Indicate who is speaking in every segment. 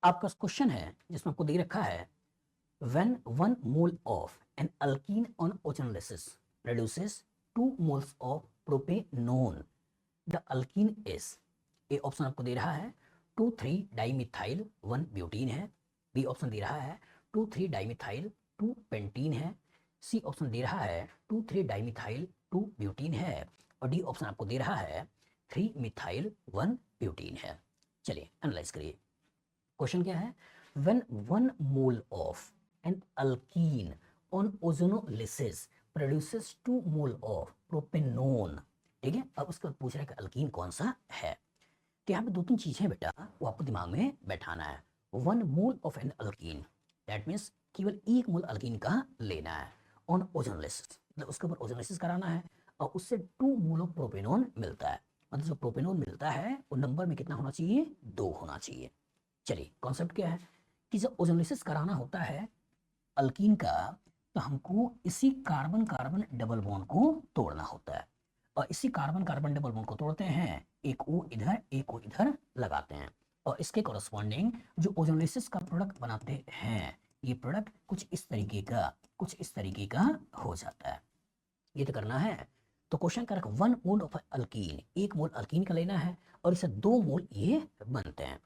Speaker 1: आपका क्वेश्चन है जिसमें आपको दे रखा है when 1 mole of an alkene on ozonolysis produces 2 moles of propanone, the alkene is। A option आपको दे रहा है 2,3 डाइमिथाइल 1 ब्यूटीन है। बी ऑप्शन दे रहा है 2,3 डाइमिथाइल 2 पेंटीन है। सी ऑप्शन दे रहा है 2,3 डाइमिथाइल 2 ब्यूटीन है। और डी ऑप्शन आपको दे रहा है 3 मिथाइल 1 ब्यूटीन है। चलिए एनालाइज करिए। क्वेश्चन क्या है, when 1 mole of an alkene on ozonolysis produces 2 mole of propanone। ठीक है, अब उसके बाद पूछ रहा है कि अल्कीन कौन सा है। तो यहाँ पे दो तीन चीजें बेटा वो आपको दिमाग में बैठाना है। 1 mole of an alkene, that means केवल 1 मोल अल्कीन का लेना है ऑन ओजोनोलिसिस, मतलब उसके ऊपर ओजोनोलिसिस कराना है और उससे 2 मोल ऑफ प्रोपेनोन मिलता है। मतलब जो प्रोपेनोन मिलता है वो नंबर में कितना होना चाहिए, 2 होना चाहिए। चलिए कॉन्सेप्ट क्या है कि जब ओजोनोलिसिस कराना होता है अल्कीन का तो हमको इसी कार्बन कार्बन डबल बॉन्ड को तोड़ना होता है और इसी कार्बन कार्बन डबल बॉन्ड को तोड़ते हैं, एक ओ इधर एक ओ इधर लगाते हैं और इसके कॉरस्पॉन्डिंग जो ओजोनोलिसिस का प्रोडक्ट बनाते हैं ये प्रोडक्ट कुछ इस तरीके का हो जाता है। ये तो करना है। तो क्वेश्चन का 1 mole of alkyne, 1 mole alkyne का लेना है और इसे 2 मोल ये बनते हैं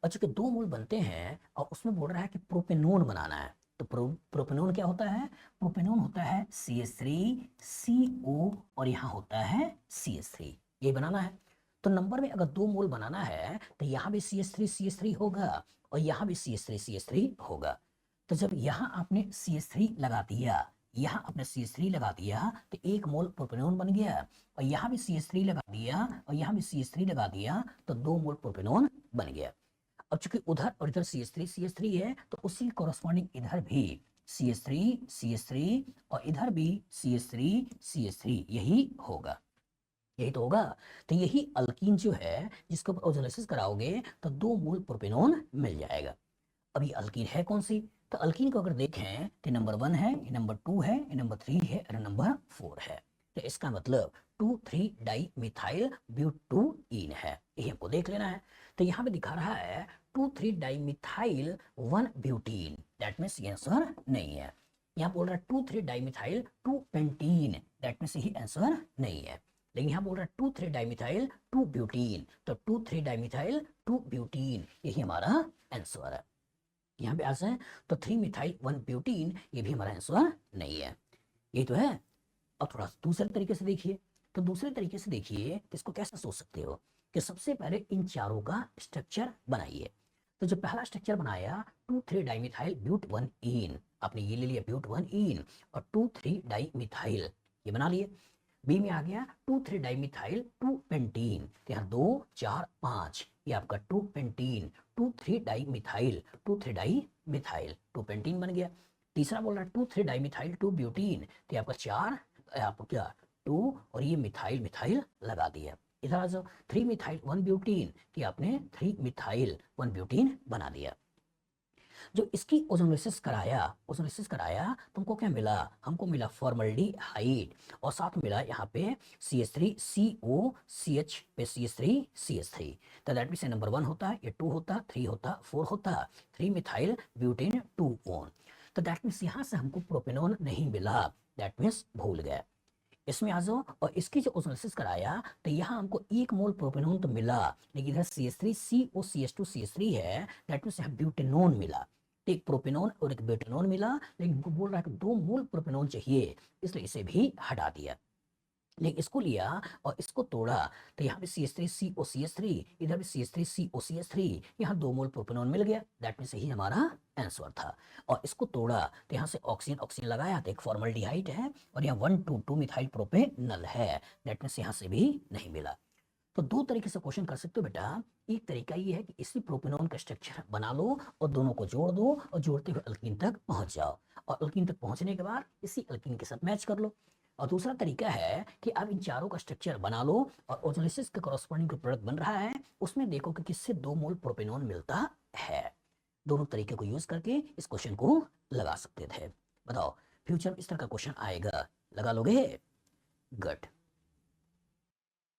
Speaker 1: और चूंकि 2 मोल बनते हैं और उसमें बोल रहा है कि प्रोपेनोन बनाना है। तो प्रोपेनोन क्या होता है, प्रोपेनोन होता है CH3CO और यहाँ होता है CH3, ये बनाना है। तो नंबर में अगर 2 मोल बनाना है तो यहाँ भी CH3 होगा और यहाँ भी CH3 होगा। तो जब यहाँ आपने CH3 लगा दिया, यहाँ आपने CH3 लगा दिया तो 1 मोल प्रोपेनोन बन गया और यहाँ भी CH3 लगा दिया और यहाँ भी CH3 लगा दिया तो 2 मोल प्रोपेनोन बन गया। अब चूंकि उधर और इधर CH3 है तो उसी कॉरस्पॉन्डिंग इधर भी CH3 और इधर भी CH3 यही होगा, यही तो होगा। तो यही अल्कीन जो है जिसके ऊपर ओजोनोलिसिस कराओगे तो 2 मोल प्रोपेनोन मिल जाएगा। अब ये अल्कीन है कौन सी, तो अल्कीन को अगर देखें तो नंबर 1 है, ये नंबर 2 है, ये नंबर 3 है और नंबर 4 है। तो इसका मतलब 2,3 डाई मिथाइल ब्यूटूइन है, यही हमको देख लेना है। तो यहाँ पे दिखा रहा है 2,3 dimethyl 1 butene, that means ये आंसर नहीं है। यहाँ बोल रहा है 2,3 dimethyl 2 pentene, that means यही आंसर नहीं है। लेकिन यहाँ बोल रहा है 2,3 डाइमिथाइल 2 ब्यूटीन, तो 2,3 डाइमिथाइल 2 ब्यूटीन यही हमारा आंसर है। यहाँ पे आंसर है तो 3 मिथाइल 1 ब्यूटीन, ये भी हमारा आंसर नहीं है, यही तो है। अब थोड़ा दूसरे तरीके से देखिए, तो दूसरे तरीके से देखिए तो इसको कैसे सोच सकते हो कि सबसे पहले इन चारों का स्ट्रक्चर बनाइए। तो जो पहला स्ट्रक्चर बनाया 2,3 डाइमिथाइल ब्यूट 1 इन, आपने ये ले लिया ब्यूट 1 इन और 2,3 डाइमिथाइल ये बना लिए। बी में आ गया 2,3 डाइमिथाइल 2 पेंटीन, तो यहाँ 2 4 5 ये आपका 2 पेंटीन 2,3 डाइमिथाइल 2,3 डाइमिथाइल 2 पेंटीन बन गया। तीसरा बोल रहा है 2,3 डाइमिथाइल 2 ब्यूटीन, तो आपका 4 आपको क्या 2 और ये मिथाइल मिथाइल लगा दिया। इधर आ जाओ 3 मिथाइल 1 ब्यूटीन, तो आपने 3 मिथाइल 1 ब्यूटीन बना दिया। जो इसकी ओजोनोलिसिस कराया तुमको क्या मिला, हमको मिला फॉर्मल्डिहाइड और साथ मिला यहाँ पे CH3CO CH पे CH3 तो दैट मींस नंबर 1 होता है, ये 2 होता, 3 होता, 4 होता, 3 मिथाइल ब्यूटेन 2 ओन। तो दैट मींस यहाँ से हमको प्रोपेनॉन नहीं मिला, दैट मींस भूल गए। इसमें आ जाओ और इसकी जो ओजोनोलिसिस कराया तो यहाँ हमको 1 मोल प्रोपेनॉन तो मिला, लेकिन इधर CH3CO CH2CH3 है, दैट मींस यहाँ ब्यूटेनॉन मिला। एक प्रोपेनॉन और एक ब्यूटेनॉन मिला, लेकिन हमको बोल रहा है कि 2 मोल प्रोपेनॉन चाहिए, इसलिए इसे भी हटा दिया। लेकिन इसको लिया और इसको तोड़ा तो यहाँ पे CH3COCH3, इधर भी CH3COCH3, यहाँ 2 मोल प्रोपेनॉन मिल गया, दैट मींस यही हमारा आंसर था। और इसको तोड़ा तो यहाँ से ऑक्सीजन ऑक्सीजन लगाया तो एक फॉर्मल्डिहाइड है और यहाँ 1,2,2 मिथाइल प्रोपेनल है, दैट मींस यहाँ से भी नहीं मिला। तो दो तरीके से क्वेश्चन कर सकते हो बेटा। एक तरीका ये है कि इसी प्रोपेनॉन का स्ट्रक्चर बना लो और दोनों को जोड़ दो और जोड़ते हुए अल्कीन तक पहुंच जाओ और अल्कीन तक पहुंचने के बाद इसी अल्कीन के साथ मैच कर लो। और दूसरा तरीका है कि आप इन चारों का स्ट्रक्चर बना लो और ओजोनोलिसिस के कॉरस्पॉन्डिंग जो प्रोडक्ट बन रहा है उसमें देखो कि किससे 2 मोल प्रोपेनॉन मिलता है। दोनों तरीके को यूज करके इस क्वेश्चन को लगा सकते थे। बताओ फ्यूचर में इस तरह का क्वेश्चन आएगा, लगा लोगे? गुड।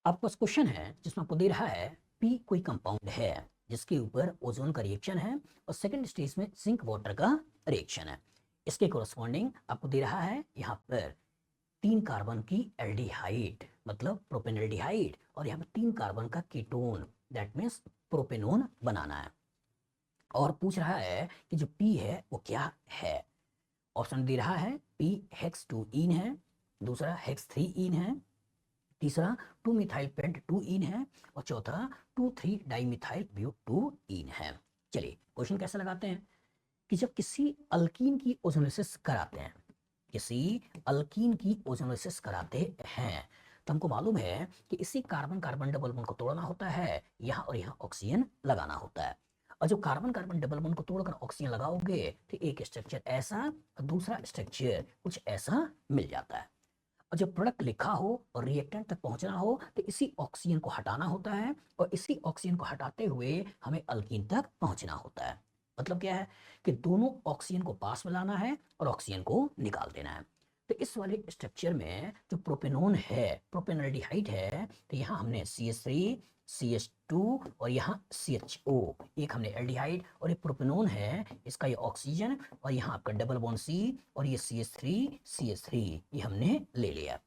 Speaker 1: आपके पास क्वेश्चन है जिसमें आपको दे रहा है P कोई कंपाउंड है जिसके ऊपर ओजोन का रिएक्शन है, और सेकंड स्टेज में जिंक वाटर का रिएक्शन है। इसके कोरस्पॉन्डिंग आपको दे रहा है यहाँ पर 3 कार्बन की एल्डिहाइड मतलब प्रोपेनल्डिहाइड, और यहाँ पर 3 कार्बन का कीटोन दैट मीन्स प्रोपेनोन बनाना है। और पूछ रहा है कि जो P है वो क्या है। ऑप्शन दे रहा है P हेक्स 2 इन है, दूसरा हेक्स 3 इन है, तीसरा 2 मिथाइल पेंट 2 इन है, और चौथा 2 3 डाइमिथाइल ब्यूट 2 इन है। चलिए क्वेश्चन कैसे लगाते हैं कि जब किसी अल्कीन की ओजोनोलिसिस कराते हैं, किसी अल्कीन की ओजोनोलिसिस कराते हैं, तो हमको मालूम है कि इसी कार्बन कार्बन डबल बॉन्ड को तोड़ना होता है, यहाँ और यहाँ ऑक्सीजन लगाना होता है। और जो कार्बन कार्बन डबल बॉन्ड को तोड़कर ऑक्सीजन लगाओगे तो एक स्ट्रक्चर ऐसा और दूसरा स्ट्रक्चर कुछ ऐसा मिल जाता है। और जब प्रोडक्ट लिखा हो और रिएक्टेंट तक पहुंचना हो तो इसी ऑक्सीजन को हटाना होता है, और इसी ऑक्सीजन को हटाते हुए हमें अल्कीन तक पहुंचना होता है। मतलब क्या है कि दोनों ऑक्सीजन को पास में लाना है और ऑक्सीजन को निकाल देना है। तो इस वाले स्ट्रक्चर में जो प्रोपेनोन है, प्रोपेनल्डिहाइड है, तो यहाँ हमने CH3 CH2 और यहाँ CHO, एक हमने एल्डिहाइड और एक प्रोपेनोन है, इसका ये ऑक्सीजन, और यहाँ आपका डबल बॉन्ड C और ये CH3 ये हमने ले लिया।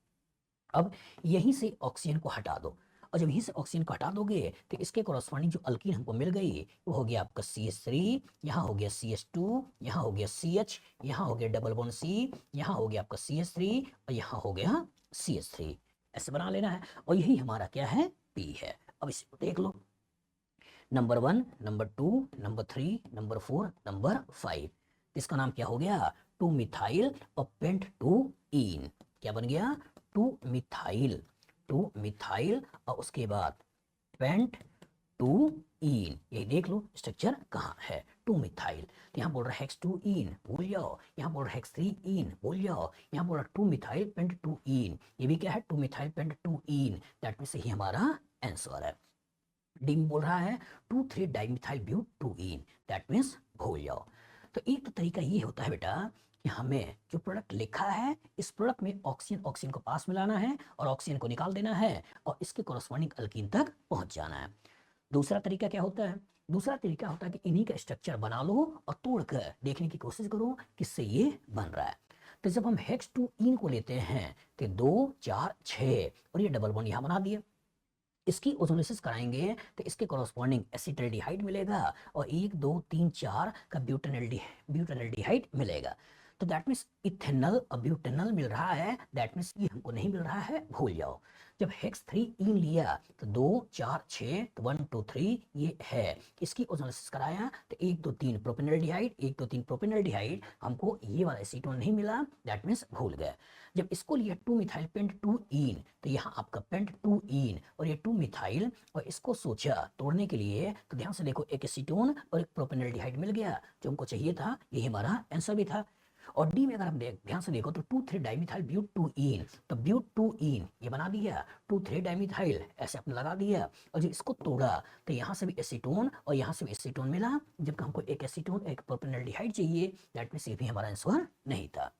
Speaker 1: अब यहीं से ऑक्सीजन को हटा दो, और जब यहीं से ऑक्सीजन को हटा दोगे तो इसके कोरस्पॉन्डिंग जो अल्कीन हमको मिल गई वो हो गया आपका CH3, यहाँ हो गया CH2, यहाँ हो गया CH, यहाँ हो गया डबल बॉन्ड C, यहाँ हो गया आपका CH3 और यहाँ हो गया CH3। ऐसे बना लेना है, और यही हमारा क्या है P है। अब इसे देख लो, number 1, number 2, number 3, number 4, number 5। इसका नाम क्या हो गया 2 मिथाइल और पेंट 2 इन। क्या बन गया 2 मिथाइल, 2 मिथाइल और उसके बाद पेंट 2 इन। ये देख लो स्ट्रक्चर कहाँ है 2 मिथाइल। तो यहाँ बोल रहा है हेक्स 2 इन, भूल जाओ। यहाँ बोल रहा है हेक्स 3 इन, भूल जाओ। यहाँ बोल रहा है 2 मिथाइल पेंट 2 इन, ये भी क्या है 2 methyl paint 2 ene. That means यही हमारा आंसर है। डी में बोल रहा है 2 3 dimethyl but 2 ene, that means भूल जाओ। तो एक तो तरीका ये होता है बेटा कि हमें जो प्रोडक्ट लिखा है इस प्रोडक्ट में ऑक्सीजन ऑक्सीजन को पास मिलाना है और ऑक्सीजन को निकाल देना है और इसके कोरस्पॉन्डिंग अल्कीन तक पहुंच जाना है। दूसरा तरीका क्या होता है, दूसरा तरीका होता है कि इन्हीं का स्ट्रक्चर बना लो और तोड़कर देखने की कोशिश करो किससे ये बन रहा है। तो जब हम हेक्स 2 इन को लेते हैं तो 2 4 6 और ये डबल बॉन्ड यहाँ बना दिया। इसकी ओजोलिसिस कराएंगे तो इसके कोरस्पॉन्डिंग एसिटाल्डिहाइड मिलेगा और 1 2 3 4 का ब्यूटेनल्डिहाइड मिलेगा। तो दैट मीन्स इथेनल और ब्यूटेनल मिल रहा है, दैट मीन्स ये हमको नहीं मिल रहा है, भूल जाओ। जब हेक्स 3 इन लिया तो 2 4 6 तो 1 2 3 ये है। इसकी ओजोलिसिस कराया तो 1 2 3 प्रोपेनल्डिहाइड, 1 2 3 प्रोपेनल्डिहाइड, हमको ये वाला एसीटोन नहीं मिला, दैट मीन्स भूल गए। जब इसको लिया 2 मिथाइल पेंट 2 इन, तो यहाँ आपका पेंट 2 इन और ये 2 मिथाइल, और इसको सोचा तोड़ने के लिए तो ध्यान से देखो एक एसीटोन और एक प्रोपेनल्डिहाइड मिल गया, जो हमको चाहिए था, यही हमारा आंसर भी था। और डी में अगर हम ध्यान से देखो तो 2 3 डाइमिथाइल ब्यूट 2 इन, तो ब्यूट 2 इन ये बना दिया, 2 3 डाइमिथाइल ऐसे आपने लगा दिया, और जब इसको तोड़ा तो यहाँ से भी एसीटोन और यहाँ से भी एसीटोन मिला, जबकि हमको एक एसीटोन एक प्रोपेनल्डिहाइड चाहिए, दैट मींस ये भी हमारा आंसर नहीं था।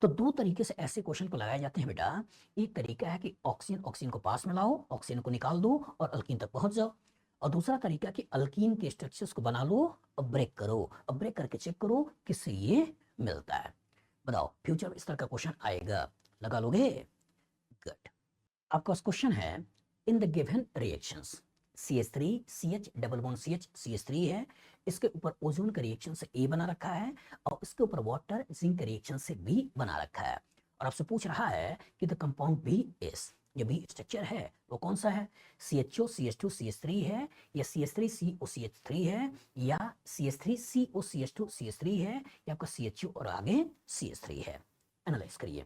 Speaker 1: तो दो तरीके से ऐसे क्वेश्चन को लगाए जाते हैं बेटा। एक तरीका है कि ऑक्सीजन ऑक्सीजन को पास में लाओ, ऑक्सीजन को निकाल दो और अल्कीन तक पहुंच जाओ। और दूसरा तरीका कि अल्कीन के स्ट्रक्चर्स को बना लो और ब्रेक करो, और ब्रेक करके चेक करो किससे ये मिलता है। बताओ फ्यूचर में इस तरह का क्वेश्चन आएगा, लगा लोगे? गुड। आपका क्वेश्चन है in the given reactions CH3 CH double bond CH CH3 है, इसके ऊपर ओजोन का रिएक्शन से A बना रखा है और इसके ऊपर वाटर जिंक रिएक्शन से B बना रखा है, और आपसे पूछ रहा है कि द कंपाउंड B इज, जो B स्ट्रक्चर है वो कौन सा है, CHO CH2 CH3 है, या CH3 CO CH3 है, या CH3 CO CH2 CH3 है, या आपका CHO और आगे CH3 है। एनालाइज करिए,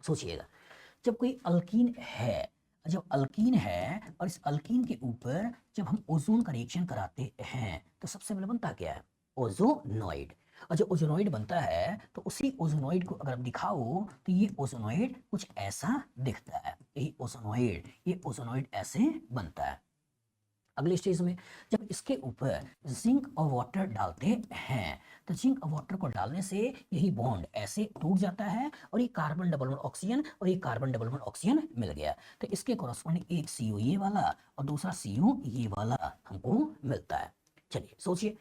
Speaker 1: सोचिएगा। जब कोई अल्कीन है, जब अल्कीन है और इस अल्कीन के ऊपर जब हम ओजोन का रिएक्शन कराते हैं तो सबसे पहले बनता क्या है, ओजोनॉइड। और जब ओजोनॉइड बनता है तो उसी ओजोनॉइड को अगर आप दिखाओ तो ये ओजोनॉइड कुछ ऐसा दिखता है, यही ओजोनॉइड, ये ओजोनॉइड ऐसे बनता है। अगले स्टेज में जब इसके ऊपर जिंक और वाटर डालते हैं तो जिंक और वाटर को डालने से यही बॉन्ड ऐसे टूट जाता है और ये कार्बन डबल बॉन्ड ऑक्सीजन और ये कार्बन डबल बॉन्ड ऑक्सीजन मिल गया। तो इसके कॉरस्पॉन्डिंग एक CO ये वाला और दूसरा CO ये वाला हमको मिलता है। चलिए सोचिए,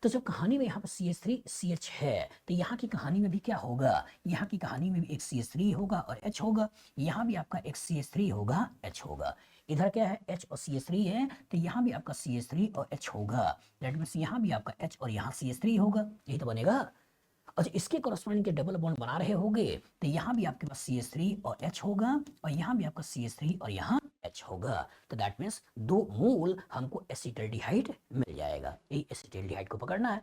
Speaker 1: तो जब कहानी में यहाँ पर CH3CH है तो यहाँ की कहानी में भी क्या होगा, यहाँ की कहानी में भी एक CH3 होगा और H होगा, यहाँ भी आपका एक CH3 होगा H होगा। इधर क्या है H और CH3 है तो यहाँ भी आपका CH3 और H होगा। दैट मीन्स यहाँ भी आपका H और यहाँ CH3 होगा, यही तो बनेगा। और जो इसके कॉरस्पॉन्डिंग के डबल बॉन्ड बना रहे होंगे तो यहाँ भी आपके पास CH3 और H होगा और यहाँ भी आपका CH3 और यहाँ H होगा। तो दैट मीन्स 2 मोल हमको एसिटाल्डिहाइड मिल जाएगा। यही एसिटाल्डिहाइड को पकड़ना है।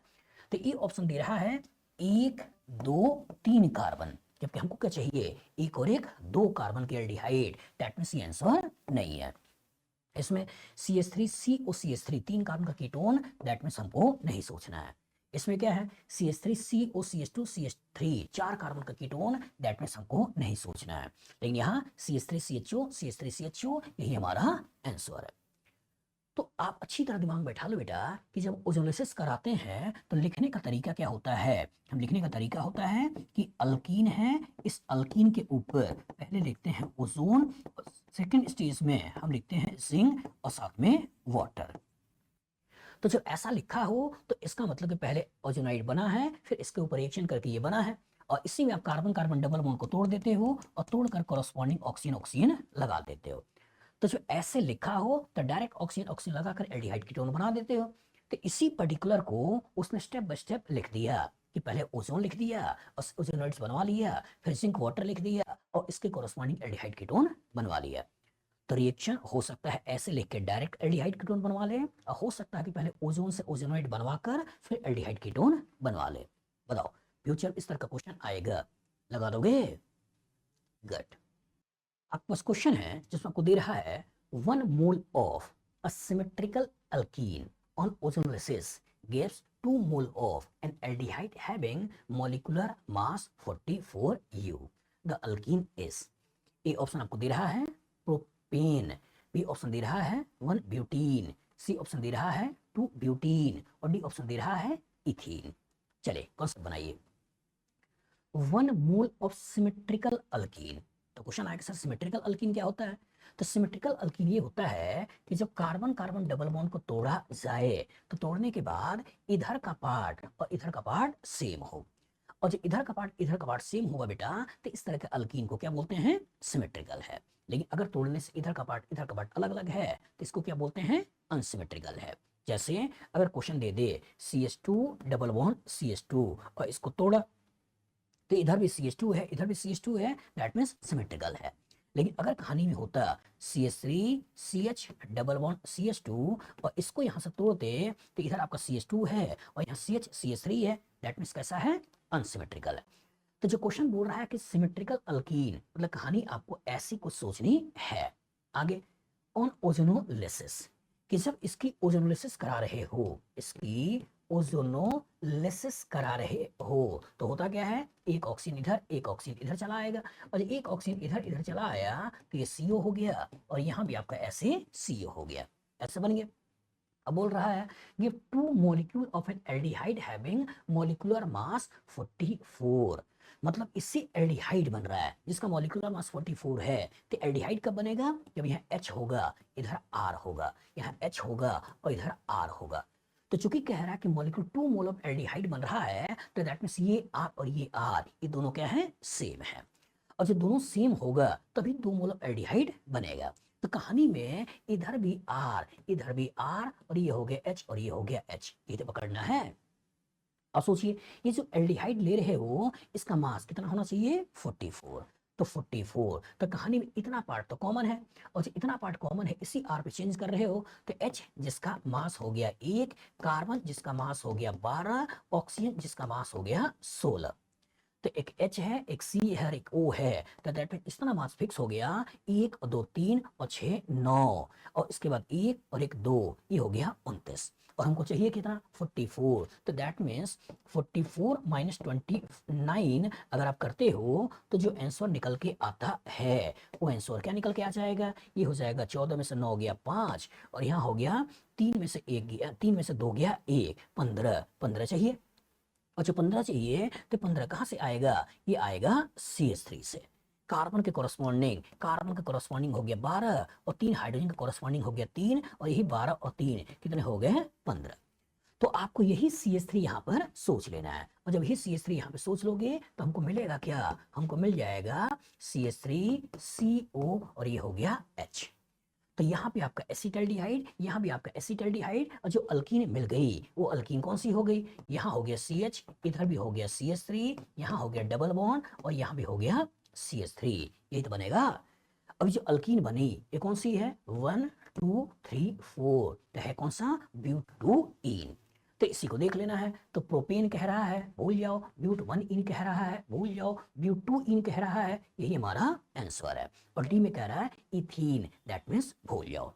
Speaker 1: तो ये ऑप्शन दे रहा है 1 2 3 कार्बन, जबकि हमको क्या चाहिए 1 और 1 2 कार्बन के एल्डिहाइड। दैट मीन्स ये आंसर नहीं है। इसमें CH3 COCH3 3 कार्बन का कीटोन, दैट मीन्स हमको नहीं सोचना है। इसमें क्या है CH3 COCH2 CH3 4 कार्बन का कीटोन, दैट मीन्स हमको नहीं सोचना है। लेकिन यहाँ CH3 CHO CH3 CHO यही हमारा आंसर है। तो आप अच्छी तरह दिमाग में बैठा लो बेटा कि जब ओजोनोलिसिस कराते हैं तो लिखने का तरीका क्या होता है। हम लिखने का तरीका होता है कि अल्कीन है, इस अल्कीन के ऊपर पहले लिखते हैं ओजोन, सेकंड स्टेज में हम लिखते हैं जिंक और साथ में वाटर। तो जब ऐसा लिखा हो तो इसका मतलब कि पहले ओजोनाइड बना है, फिर इसके ऊपर रिएक्शन करके ये बना है और इसी में आप कार्बन कार्बन डबल बॉन्ड को तोड़ देते हो और तोड़कर कॉरस्पॉन्डिंग ऑक्सीजन ऑक्सीजन लगा देते हो। तो जो ऐसे लिखा हो तो डायरेक्ट ऑक्सीजन ऑक्सीजन लगाकर एल्डिहाइड कीटोन बना देते हो। तो इसी पर्टिकुलर को उसने स्टेप बाय स्टेप लिख दिया कि पहले ओजोन लिख दिया और ओजोनाइड्स बनवा लिया, फिर जिंक वाटर लिख दिया और इसके कॉरस्पॉन्डिंग एल्डिहाइड कीटोन बनवा लिया। तो रिएक्शन हो सकता है ऐसे लिख के डायरेक्ट एल्डिहाइड कीटोन बनवा ले और हो सकता है कि पहले ओजोन से ओजोनाइड बनवाकर फिर एल्डिहाइड कीटोन बनवा ले। बताओ फ्यूचर इस तरह का क्वेश्चन आएगा, लगा दोगे? गुड। आपके पास क्वेश्चन है जिसमें आपको दे रहा है 1 mole of a symmetrical alkyne on ozonolysis gives 2 mole of N aldehyde having molecular mass 44 U। The alkene is. A option आपको दे रहा है प्रोपेन, बी ऑप्शन दे रहा है 1 ब्यूटीन, सी ऑप्शन दे रहा है 2 ब्यूटीन और डी ऑप्शन दे रहा है इथीन। चलिए कॉन्सेप्ट बनाइए। 1 मोल ऑफ सिमेट्रिकल अल्कीन, तो क्वेश्चन आएगा सर सिमेट्रिकल अल्कीन क्या होता है। तो सिमेट्रिकल अल्कीन ये होता है कि जब कार्बन कार्बन डबल बॉन्ड को तोड़ा जाए तो तोड़ने के बाद इधर का पार्ट और इधर का पार्ट सेम हो, और जो इधर का पार्ट सेम होगा बेटा तो इस तरह के अल्कीन को क्या बोलते हैं सिमेट्रिकल है। लेकिन अगर तोड़ने से इधर का पार्ट अलग अलग है तो इसको क्या बोलते हैं अनसिमेट्रिकल है। जैसे अगर क्वेश्चन दे दे CH2 डबल बॉन्ड CH2 और इसको तोड़ा तो इधर भी CH2 है इधर भी CH2 है, दैट मीन्स सिमेट्रिकल है। लेकिन अगर कहानी में होता CH3 CH double bond CH2 और इसको यहाँ से तोड़ते तो इधर आपका CH2 है और यहाँ CH CH3 है, दैट मीन्स कैसा है अनसिमेट्रिकल है। तो जो क्वेश्चन बोल रहा है कि सिमेट्रिकल अल्कीन मतलब कहानी आपको ऐसी कुछ सोचनी है। आगे ऑन ओजोनोलिसिस, कि जब इसकी ओजोनोलिसिस करा रहे हो, इसकी ओजोनोलिसिस करा रहे हो तो होता क्या है एक ऑक्सीजन इधर चला आएगा और एक ऑक्सीजन इधर चला आया तो ये CO हो गया और यहाँ भी आपका ऐसे CO हो गया, ऐसे बन गया। अब बोल रहा है give 2 molecule of N aldehyde having molecular mass 44, मतलब इससे एल्डिहाइड बन रहा है जिसका मॉलिक्यूलर मास 44 है। तो एल्डिहाइड कब बनेगा जब यहाँ H होगा इधर R होगा, यहाँ H होगा और इधर R होगा। तो चूंकि कह रहा है कि मॉलिक्यूल 2 मोल ऑफ एल्डिहाइड बन रहा है तो दैट मींस ये R और ये R ये दोनों क्या है सेम है, और जब दोनों सेम होगा तभी 2 मोल ऑफ एल्डिहाइड बनेगा। तो कहानी में इधर भी R इधर भी R और ये हो गया H और ये हो गया H, ये तो पकड़ना है। अब सोचिए ये जो एल्डिहाइड ले रहे हो इसका मास कितना होना चाहिए 44, तो 44 तो कहानी में इतना पार्ट तो कॉमन है और जो इतना पार्ट कॉमन है इसी R पे चेंज कर रहे हो तो H जिसका मास हो गया 1, कार्बन जिसका मास हो गया 12, ऑक्सीजन जिसका मास हो गया 16। तो एक H है एक C है और एक O है तो दैट मीन इतना मास फिक्स हो गया 1 2 3 और 6 9 और इसके बाद 1 और 1 2 ये हो गया 29। और हमको चाहिए कितना 44, तो दैट मीन्स 44 माइनस 29 अगर आप करते हो तो जो आंसर निकल के आता है वो आंसर क्या निकल के आ जाएगा, ये हो जाएगा 14 में से 9 गया 5 और यहाँ हो गया 3 में से 1 गया, 3 में से 2 गया 1, 15, 15 चाहिए। और जो 15 चाहिए तो 15 कहाँ से आएगा, ये आएगा CH3 से। कार्बन के कोरस्पॉन्डिंग हो गया 12 और 3 हाइड्रोजन के कोरस्पॉन्डिंग हो गया 3 और यही 12 और 3 कितने हो गए 15। तो आपको यही CH3 यहाँ पर सोच लेना है और जब यही CH3 यहाँ पे सोच लोगे तो हमको मिलेगा क्या, हमको मिल जाएगा CH3CO और ये हो गया H। तो यहाँ पे आपका एसिटाल्डिहाइड, यहाँ भी आपका एसिटाल्डिहाइड और जो अल्कीन मिल गई वो अल्कीन कौन सी हो गई, यहाँ हो गया CH, इधर भी हो गया CH3, यहाँ हो गया डबल बॉन्ड और यहाँ भी हो गया CH3, यही तो बनेगा। अभी जो अल्कीन बनी ये कौन सी है 1 2 3 4, तो है कौन सा ब्यूटूइन। तो इसी को देख लेना है, तो प्रोपेन कह रहा है भूल जाओ, ब्यूट1 इन कह रहा है भूल जाओ, ब्यूट2 इन कह रहा है, यही हमारा आंसर है। और डी में कह रहा है इथीन, दैट मीन्स भूल जाओ।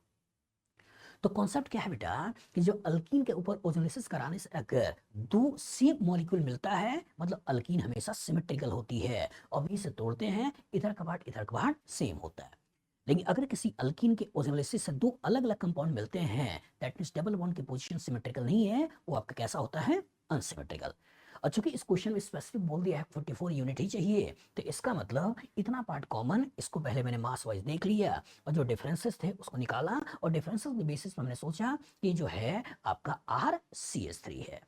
Speaker 1: तो कॉन्सेप्ट क्या है बेटा कि जो अल्कीन के ऊपर ओजोलिसिस कराने से अगर दो सेम मॉलिक्यूल मिलता है मतलब अल्कीन हमेशा सिमेट्रिकल होती है और भी से तोड़ते हैं इधर का पार्ट सेम होता है। लेकिन अगर किसी अल्कीन के ओजोलिसिस से दो अलग अलग कंपाउंड मिलते हैं दैट मींस डबल बॉन्ड की पोजीशन सिमेट्रिकल नहीं है, वो आपका कैसा होता है अनसिमेट्रिकल। और चूंकि इस क्वेश्चन में स्पेसिफिक बोल दिया है 44 यूनिट ही चाहिए तो इसका मतलब इतना पार्ट कॉमन, इसको पहले मैंने मास वाइज देख लिया और जो डिफरेंसेस थे उसको निकाला और डिफरेंसेस के बेसिस पर मैंने सोचा कि जो है आपका RCH3 है।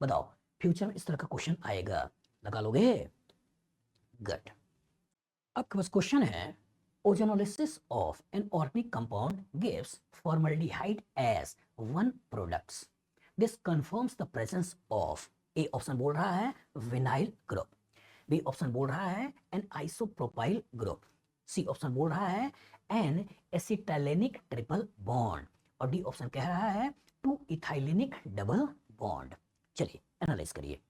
Speaker 1: बताओ फ्यूचर में इस तरह का क्वेश्चन आएगा, लगा लोगे? गुड। अब बस क्वेश्चन है ozonolysis of an organic compound gives formaldehyde as one products. This confirms the presence of A option बोल रहा है विनाइल ग्रुप, B ऑप्शन बोल रहा है an isopropyl group, C option बोल रहा है एन एसिटाइलेनिक ट्रिपल बॉन्ड और D ऑप्शन कह रहा है 2 इथाइलेनिक डबल बॉन्ड। चलिए एनालाइज करिए।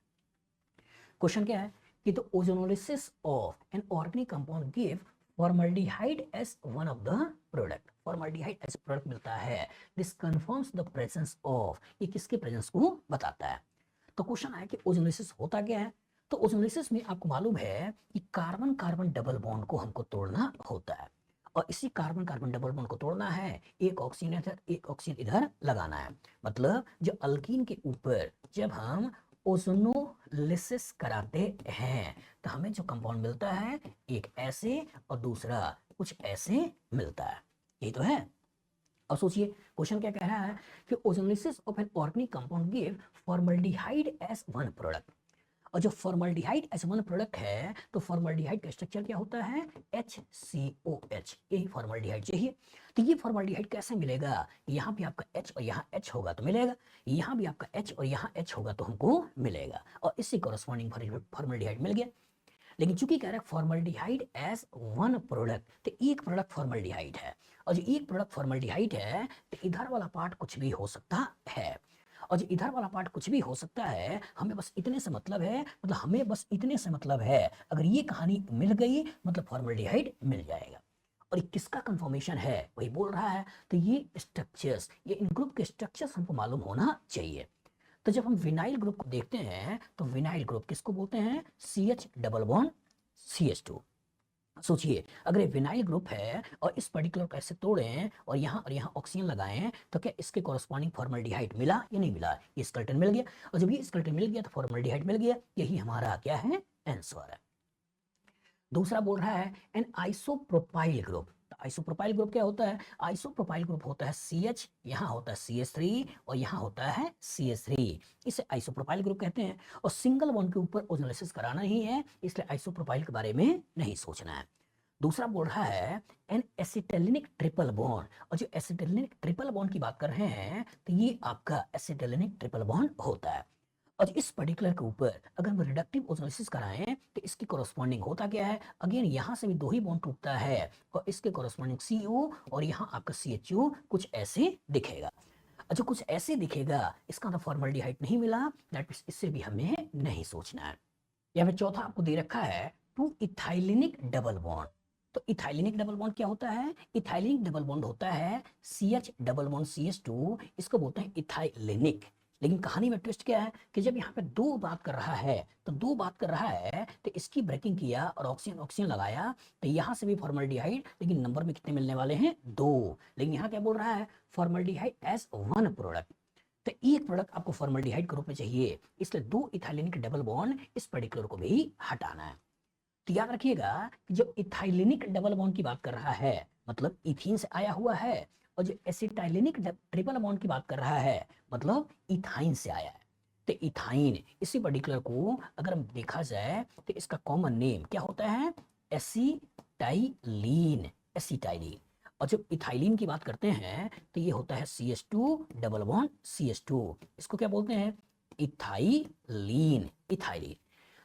Speaker 1: क्वेश्चन क्या है कि the ozonolysis of an organic compound give formaldehyde as one of the product, formaldehyde as product मिलता है, this confirms the presence of, ये किसके प्रेजेंस को बताता है। तो क्वेश्चन आया कि ओजोनोलिसिस होता क्या है, तो ओजोनोलिसिस में आपको मालूम है कि कार्बन कार्बन डबल बॉन्ड को हमको तोड़ना होता है और इसी कार्बन कार्बन डबल बॉन्ड को तोड़ना है, एक ऑक्सीजन इधर एक ऑक्सीजन इधर लगाना है। मतलब जो अल्कीन के ऊपर जब हम ओजोनोलिसिस कराते हैं तो हमें जो कंपाउंड मिलता है एक ऐसे और दूसरा कुछ ऐसे मिलता है, यही तो है। अब सोचिए क्वेश्चन क्या कह रहा है कि ozonolysis of an organic compound give formaldehyde as one product. और जो फॉर्मल्डिहाइड एज वन प्रोडक्ट है तो फॉर्मल्डिहाइड का स्ट्रक्चर क्या होता है HCOH, यही फॉर्मल्डिहाइड चाहिए। तो ये फॉर्मल्डिहाइड कैसे मिलेगा, यहाँ भी आपका H और यहाँ H होगा तो मिलेगा, यहाँ भी आपका H और यहाँ H होगा तो हमको मिलेगा और इससे कॉरस्पॉन्डिंग फॉर्मल्डिहाइड मिल गया। लेकिन चूंकि कह रहा है फॉर्मल्डिहाइड एज वन प्रोडक्ट तो एक प्रोडक्ट फॉर्मल्डिहाइड है और जो एक प्रोडक्ट फॉर्मल्डिहाइड है तो इधर वाला पार्ट कुछ भी हो सकता है और जो इधर वाला पार्ट कुछ भी हो सकता है, हमें बस इतने से मतलब है, मतलब हमें बस इतने से मतलब है अगर ये कहानी मिल गई मतलब फॉर्मल्डिहाइड मिल जाएगा। और ये किसका कंफर्मेशन है वही बोल रहा है, तो ये स्ट्रक्चर्स, ये इन ग्रुप के स्ट्रक्चर्स हमको मालूम होना चाहिए। तो जब हम विनाइल ग्रुप को देखते हैं तो विनाइल ग्रुप किसको बोलते हैं CH डबल बॉन्ड CH2। सोचिए अगर ये विनाइल ग्रुप है और इस पर्टिकुलर को ऐसे तोड़ें और यहाँ ऑक्सीजन लगाएं तो क्या इसके कॉरस्पॉन्डिंग फॉर्मल्डिहाइड मिला या नहीं मिला, ये स्केलेटन मिल गया और जब ये स्केलेटन मिल गया तो फॉर्मल्डिहाइड मिल गया, यही हमारा क्या है आंसर है। दूसरा बोल रहा है an isopropyl group. Isopropyl group क्या होता है, आइसोप्रोपाइल ग्रुप होता है CH, यहाँ होता है CH3 और यहाँ होता है CH3, इसे आइसोप्रोपाइल ग्रुप कहते हैं। और सिंगल बॉन्ड के ऊपर ओजोनोलिसिस कराना ही है इसलिए आइसोप्रोपाइल के बारे में नहीं सोचना है। दूसरा बोल रहा है एन एसिटिलिनिक ट्रिपल बॉन्ड और जो एसिटिलिनिक ट्रिपल बॉन्ड की बात कर रहे हैं तो ये आपका एसिटिलिनिक ट्रिपल बॉन्ड होता है और इस पर्टिकुलर के ऊपर अगर हम रिडक्टिव ओजोलिसिस कराएं तो इसकी कॉरस्पॉन्डिंग होता क्या है, अगेन यहाँ से भी दो ही बॉन्ड टूटता है और इसके कॉरस्पॉन्डिंग CO और यहाँ आपका CHO कुछ ऐसे दिखेगा। अच्छा कुछ ऐसे दिखेगा इसका मतलब फॉर्मल्डिहाइड नहीं मिला, दैट मींस इससे भी हमें नहीं सोचना है। या फिर चौथा आपको दे रखा है 2 इथाइलेनिक डबल बॉन्ड। तो इथाइलिनिक डबल बॉन्ड क्या होता है? इथाइलिनिक डबल बॉन्ड होता है CH डबल बॉन्ड CH2, इसको बोलते हैं इथाइलिनिक। लेकिन कहानी में ट्विस्ट क्या है कि जब यहाँ पे दो बात कर रहा है, तो दो बात कर रहा है तो इसकी ब्रेकिंग किया और ऑक्सीजन ऑक्सीजन लगाया, तो यहाँ से भी फॉर्मल्डिहाइड, लेकिन नंबर में कितने मिलने वाले हैं? 2। लेकिन यहाँ क्या बोल रहा है? Formaldehyde as one product. तो एक प्रोडक्ट आपको फॉर्मल्डिहाइड के रूप में चाहिए, इसलिए दो इथाइलिनिक डबल बॉन्ड इस पर्टिकुलर को भी हटाना है। तो याद रखिएगा कि जब इथाइलिनिक डबल बॉन्ड की बात कर रहा है मतलब इथीन से आया हुआ है, और जो एसिटाइलिनिक ट्रिपल बॉन्ड की बात कर रहा है मतलब इथाइन से आया है। तो इथाइन इसी पर्टिकुलर को अगर देखा जाए तो इसका कॉमन नेम क्या होता है? एसिटाइलीन, एसिटाइलीन। और जब इथाइलिन की बात करते हैं तो ये होता है CH2 डबल बॉन्ड CH2, इसको क्या बोलते हैं? Ethylene, ethylene.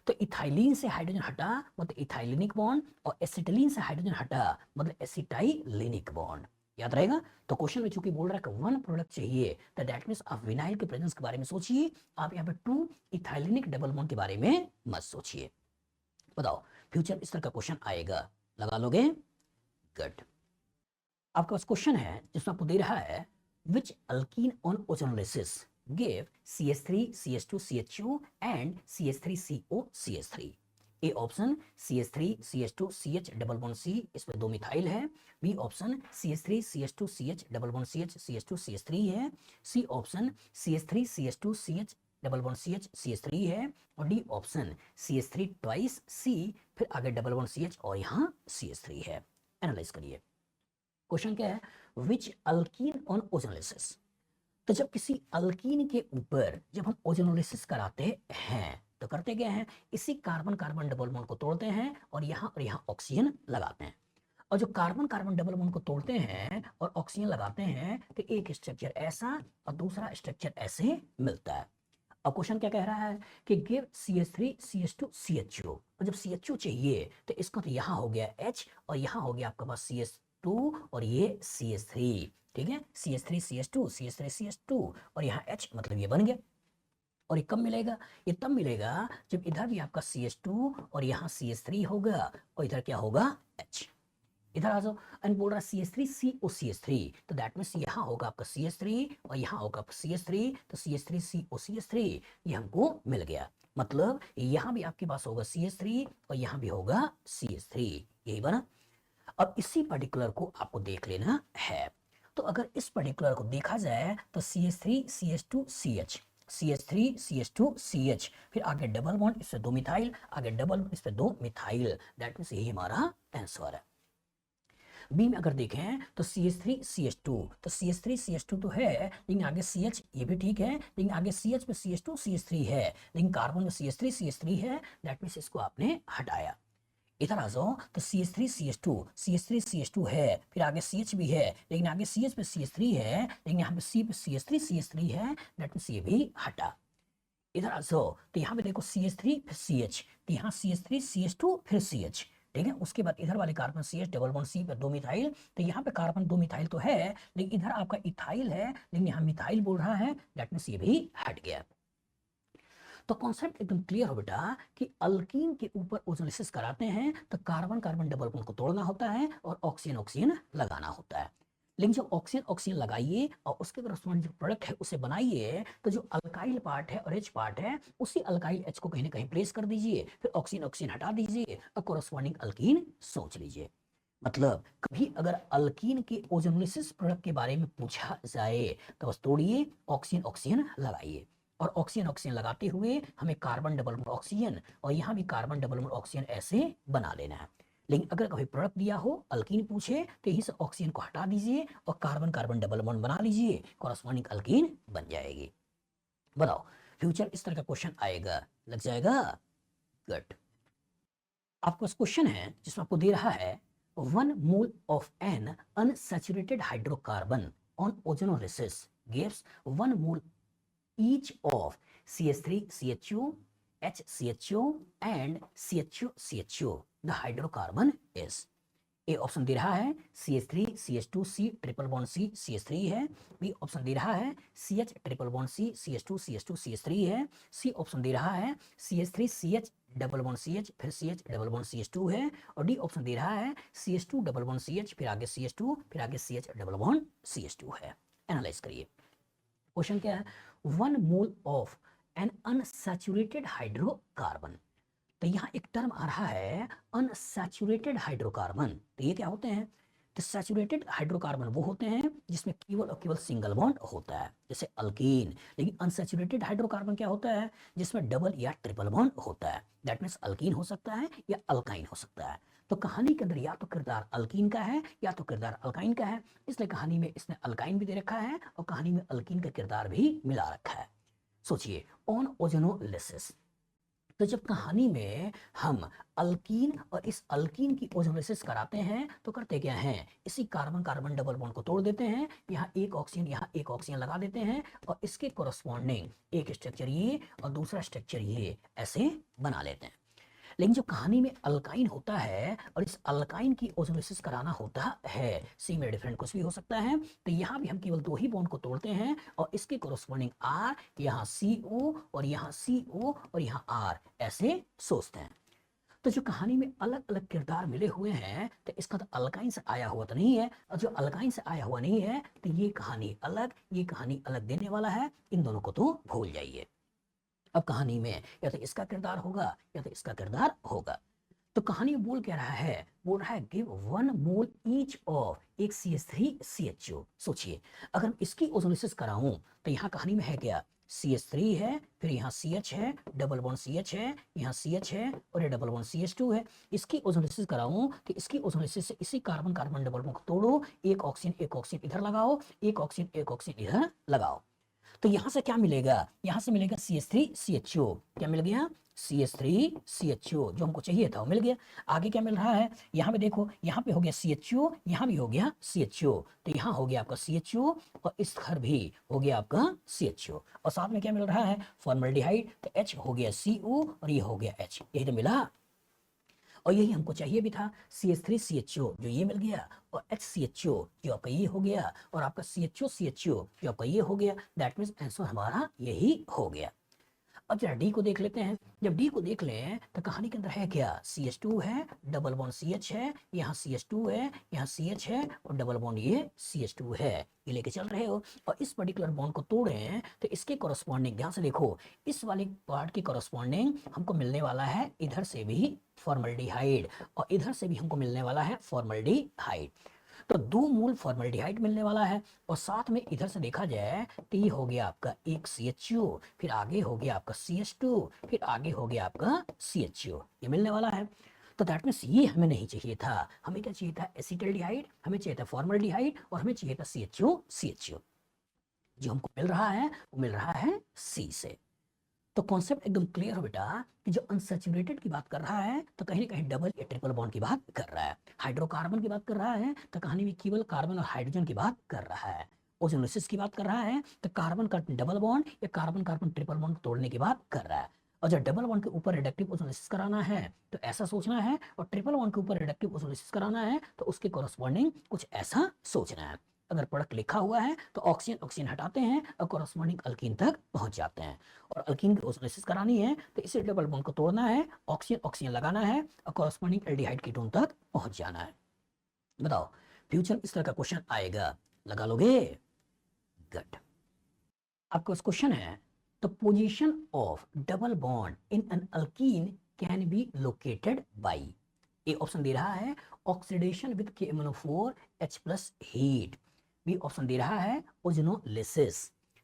Speaker 1: तो इथाइलिन से हाइड्रोजन हटा मतलब इथाइलिनिक बॉन्ड, और एसिटिलीन से हाइड्रोजन हटा मतलब एसिटाइलिनिक बॉन्ड। याद रहेगा? तो क्वेश्चन में चूंकि बोल रहा है कि वन प्रोडक्ट चाहिए, तो दैट मींस आप विनाइल के प्रेजेंस के बारे में सोचिए, आप यहाँ पे 2 इथाइलिनिक डबल बॉन्ड के बारे में मत सोचिए। बताओ फ्यूचर इस तरह का क्वेश्चन आएगा, लगा लोगे? गुड। आपके पास क्वेश्चन है जिसमें आपको दे रहा है which alkene on ozonolysis give CH3 CH2 CHU and CH3CO CH3। A option CH3 CH2 CH double bond C, इसमें 2 मिथाइल है। B option CH3 CH2 CH double bond CH CH2 CH3 है। C option CH3 CH2 CH double bond CH CH3 है। और D option CH3 twice C, फिर आगे double bond CH और यहाँ CH3 है। एनालाइज करिए। क्वेश्चन क्या है? Which alkene on ozonolysis. तो जब किसी अल्कीन के ऊपर जब हम ओजोनोलिसिस कराते हैं तो करते क्या हैं? इसी कार्बन कार्बन डबल बॉन्ड को तोड़ते हैं और यहाँ ऑक्सीजन लगाते हैं। और जो कार्बन कार्बन डबल बॉन्ड को तोड़ते हैं और ऑक्सीजन लगाते हैं तो एक स्ट्रक्चर ऐसा और दूसरा स्ट्रक्चर ऐसे मिलता है। अब क्वेश्चन क्या कह रहा है कि गिव CH3 CH2 CHO, और जब CHO चाहिए तो इसका तो यहाँ हो गया H और यहाँ हो गया आपके पास CH2 और ये CH3, ठीक है? CH3 CH2 CH3 CH2 और यहाँ H, मतलब ये बन गया। और ये कब मिलेगा? ये तब मिलेगा जब इधर भी आपका CH2 और यहाँ CH3 होगा और इधर क्या होगा? H। इधर आ जाओ, एंड बोल रहा है CH3 CO CH3, तो दैट मीन्स यहाँ होगा आपका CH3 और यहाँ होगा आपका CH3, तो CH3 CO CH3 ये हमको मिल गया। मतलब यहाँ भी आपके पास होगा CH3 और यहाँ भी होगा CH3, यही बना। अब इसी पर्टिकुलर को आपको देख लेना है। तो अगर इस पर्टिकुलर को देखा जाए तो CH3 CH2 CH, CH3 CH2 CH, फिर आगे डबल बॉन्ड, इससे 2 मिथाइल, आगे डबल, इस पे 2 मिथाइल, दैट मीन्स यही हमारा आंसर है। बी में अगर देखें तो CH3 CH2, तो CH3 CH2 तो है, लेकिन आगे CH ये भी ठीक है, लेकिन आगे CH में CH2 CH3 है, लेकिन कार्बन में CH3 CH3 है, दैट मीन्स इसको आपने हटाया। इधर आ जाओ तो CH3 CH2 है, फिर आगे CH भी है, लेकिन आगे CH पे CH3 है, लेकिन यहाँ पे C पे CH3 है, दैट मीन्स ये भी हटा। इधर आ जाओ तो यहाँ पे देखो CH3 फिर CH, तो यहाँ CH3 CH2 फिर CH, ठीक है? उसके बाद इधर वाले carbon CH double bond C पे 2 मिथाइल, तो यहाँ पे कार्बन 2 मिथाइल तो है, लेकिन इधर आपका इथाइल है, लेकिन यहाँ मिथाइल बोल रहा है, दैट मीन्स ये भी हट गया। तो कॉन्सेप्ट एकदम क्लियर हो बेटा कि अल्कीन के ऊपर ओजोलिसिस कराते हैं तो कार्बन कार्बन डबल बॉन्ड को तोड़ना होता है और ऑक्सीजन ऑक्सीजन लगाना होता है। लेकिन जब ऑक्सीजन ऑक्सीजन लगाइए और उसके करस्पॉन्डिंग जो प्रोडक्ट है उसे बनाइए, तो जो अल्काइल पार्ट है और H पार्ट है, उसी अल्काइल H को कहीं ना कहीं प्लेस कर दीजिए, फिर ऑक्सीजन ऑक्सीजन हटा दीजिए और कोरस्पॉन्डिंग अल्कीन सोच लीजिए। मतलब कभी अगर अल्कीन के ओजोनोलिसिस प्रोडक्ट के बारे में पूछा जाए तो बस तोड़िए, ऑक्सीजन ऑक्सीजन लगाइए, और ऑक्सीजन ऑक्सीजन लगाते हुए हमें कार्बन डबल बॉन्ड ऑक्सीजन और यहाँ भी कार्बन डबल बॉन्ड ऑक्सीजन ऐसे बना लेना है। लेकिन अगर कभी प्रोडक्ट दिया हो, अल्कीन पूछे, तो यहीं से ऑक्सीजन को हटा दीजिए और कार्बन कार्बन डबल बॉन्ड बना लीजिए, कॉरस्पॉन्डिंग अल्कीन बन जाएगी। बताओ फ्यूचर इस तरह का क्वेश्चन आएगा, लग जाएगा? गुड। आपके पास क्वेश्चन है जिसमें आपको दे रहा है 1 mole of N unsaturated hydrocarbon on ozonolysis gives 1 mole each of CH3 CHO, HCHO and CHO CHO. The hydrocarbon is A option दे रहा है CH3 CH2C triple bond C CH3 है। बी ऑप्शन दे रहा है CH triple bond C CH2 CH2 CH3 है। C option दे रहा है CH3 CH double bond CH, फिर CH डबल बॉन्ड CH2 है, और डी ऑप्शन दे रहा है CH2 डबल बॉन्ड CH, फिर आगे CH2, फिर आगे CH डबल बॉन्ड CH2 है। एनालाइज करिए, क्वेश्चन क्या है, 1 mole of N unsaturated hydrocarbon. तो यहाँ एक टर्म आ रहा है अनसैचुरेटेड हाइड्रोकार्बन। तो ये क्या होते हैं, तो सैचुरेटेड हाइड्रोकार्बन वो होते हैं जिसमें केवल और केवल सिंगल बॉन्ड होता है, जैसे अल्कीन। लेकिन अनसैचुरेटेड हाइड्रोकार्बन क्या होता है, जिसमें डबल या ट्रिपल बॉन्ड होता है। दैट मीन्स अल्कीन हो सकता है या अल्काइन हो सकता है। तो कहानी के अंदर या तो किरदार अल्कीन का है या तो किरदार अल्काइन का है, इसलिए कहानी में इसने अल्काइन भी दे रखा है और कहानी में अल्कीन का किरदार भी मिला रखा है। सोचिए, ऑन ओजोनोलिसिस, तो जब कहानी में हम अल्कीन और इस अल्कीन की ओजोनोलिसिस कराते हैं तो करते क्या हैं, इसी कार्बन कार्बन डबल बॉन्ड को तोड़ देते हैं, यहाँ एक ऑक्सीजन लगा देते हैं और इसके कोरस्पॉन्डिंग एक स्ट्रक्चर ये और दूसरा स्ट्रक्चर ये ऐसे बना लेते हैं। लेकिन जो कहानी में अल्काइन होता है और इस अल्काइन की ओजोलिसिस कराना होता है, सी में डिफरेंट कुछ भी हो सकता है, तो यहाँ भी हम केवल 2 ही बॉन्ड को तोड़ते हैं और इसके कोरस्पॉन्डिंग आर, यहाँ CO और यहाँ CO और यहाँ R ऐसे सोचते हैं। तो जो कहानी में अलग अलग किरदार मिले हुए हैं तो इसका तो अल्काइन से आया हुआ तो नहीं है, और जो अल्काइन से आया हुआ नहीं है तो ये कहानी अलग देने वाला है, इन दोनों को तो भूल जाइए। अब कहानी में या तो इसका किरदार होगा या तो इसका किरदार होगा। तो कहानी बोल क्या रहा है, बोल रहा है गिव 1 मोल ईच ऑफ एक CH3CHO। सोचिए, अगर मैं इसकी ओजोलिसिस कराऊं तो यहाँ कहानी में है क्या, CH3 है, फिर यहाँ CH है, डबल बॉन्ड CH है, यहाँ CH है और ये डबल बॉन्ड CH2 है। इसकी ओजोलिसिस कराऊं तो इसकी ओजोलिसिस से इसी कार्बन कार्बन डबल बॉन्ड को तोड़ो, एक ऑक्सीजन इधर लगाओ, एक ऑक्सीजन इधर लगाओ। तो यहां से क्या मिलेगा, यहां से मिलेगा CH3CHO। क्या मिल गया, CH3CHO, जो हमको चाहिए था वो मिल गया। आगे क्या मिल रहा है, यहाँ पे देखो, यहाँ पे हो गया CHO, यहाँ भी हो गया CHO, तो यहाँ हो गया आपका CHO और इस घर भी हो गया आपका CHO, और साथ में क्या मिल रहा है, फॉर्मल्डिहाइड, तो H हो गया CO और ये हो गया H, यही तो मिला। और यही हमको चाहिए भी था, CH3CHO जो ये मिल गया, और HCHO जो आपका ये हो गया, और आपका CHO जो आपका ये हो गया। दैट मीन्स आंसर हमारा यही हो गया। अब जरा डी को देख लेते हैं। जब डी को देख लें तो कहानी के अंदर है क्या, CH2 है, डबल बॉन्ड CH है, यहाँ CH2 है, यहाँ CH है और डबल बॉन्ड ये CH2 है, ये लेके चल रहे हो। और इस पर्टिकुलर बॉन्ड को तोड़े तो इसके कोरस्पॉन्डिंग, ध्यान से देखो, इस वाले पार्ट की कोरस्पॉन्डिंग हमको मिलने वाला है इधर से भी फॉर्मल्डिहाइड और इधर से भी हमको मिलने वाला है फॉर्मल्डिहाइड। तो 2 मूल फॉर्मल्डिहाइड मिलने वाला है, और साथ में इधर से देखा जाए तो ये हो गया आपका एक CHO, फिर आगे हो गया आपका CH2, फिर आगे हो गया आपका CHO, ये मिलने वाला है। तो दैट मीन्स ये हमें नहीं चाहिए था, हमें क्या चाहिए था, एसिटल्डिहाइड, हमें चाहिए था फॉर्मल्डिहाइड और हमें चाहिए था CHO। जो हमको मिल रहा है वो मिल रहा है C से। तो कॉन्सेप्ट एकदम क्लियर हो बेटा कि जो अनसैचुरेटेड की बात कर रहा है तो कहीं ना कहीं डबल या ट्रिपल बॉन्ड की बात कर रहा है, हाइड्रोकार्बन की बात कर रहा है तो कहानी में केवल कार्बन और हाइड्रोजन की बात कर रहा है, ओजोनोलिसिस की बात कर रहा है तो कार्बन कार्बन डबल बॉन्ड या कार्बन कार्बन ट्रिपल बॉन्ड तोड़ने की बात कर रहा है। और जब डबल बॉन्ड के ऊपर रिडक्टिव ओजोनोलिसिस कराना है तो ऐसा सोचना है, और ट्रिपल बॉन्ड के ऊपर रिडक्टिव ओजोनोलिसिस कराना है तो उसके कोरस्पॉन्डिंग कुछ ऐसा सोचना है। अगर प्रोडक्ट लिखा हुआ है तो ऑक्सीजन हटाते हैं और कोरस्पॉन्डिंग अल्कीन तक पहुंच जाते हैं, और अल्कीन की ओजोलिसिस करानी है तो इसे डबल बॉन्ड को तोड़ना है, ऑक्सीजन लगाना है और कोरस्पॉन्डिंग एल्डिहाइड कीटोन तक पहुंच जाना है। बताओ, फ्यूचर इस तरह का क्वेश्चन आएगा, लगा लोगे? गुड। आपका क्वेश्चन है, the position of double bond in an alkene can be located by. A option दे रहा है oxidation with KMnO4 H+ heat, B option दे रहा है ओजोनोलिसिस,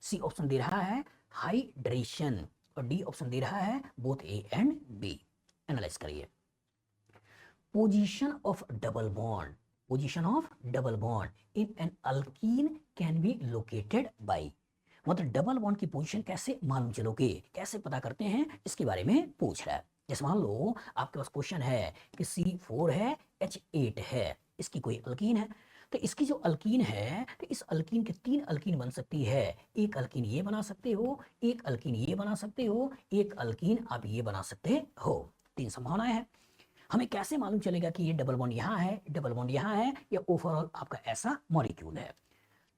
Speaker 1: सी ऑप्शन दे रहा है हाइड्रेशन और डी ऑप्शन दे रहा है both A and B. Analyse करिए, position of double bond in an alkene can be located by, मतलब डबल बॉन्ड की पोजीशन कैसे मालूम चलोगे, कैसे पता करते हैं, इसके बारे में पूछ रहा है। जैसे मान लो आपके पास क्वेश्चन है कि C4 है, H8 है, इसकी कोई अल्कीन है, तो इसकी जो अल्कीन है तो इस अल्कीन के 3 अल्कीन बन सकती है, एक अल्कीन ये बना सकते हो, एक अल्कीन ये बना सकते हो, एक अल्कीन आप ये बना सकते हो, 3 संभावनाएं हैं। हमें कैसे मालूम चलेगा कि ये डबल बॉन्ड यहाँ है, डबल बॉन्ड यहाँ है, या ओवरऑल आपका ऐसा मॉलिक्यूल है?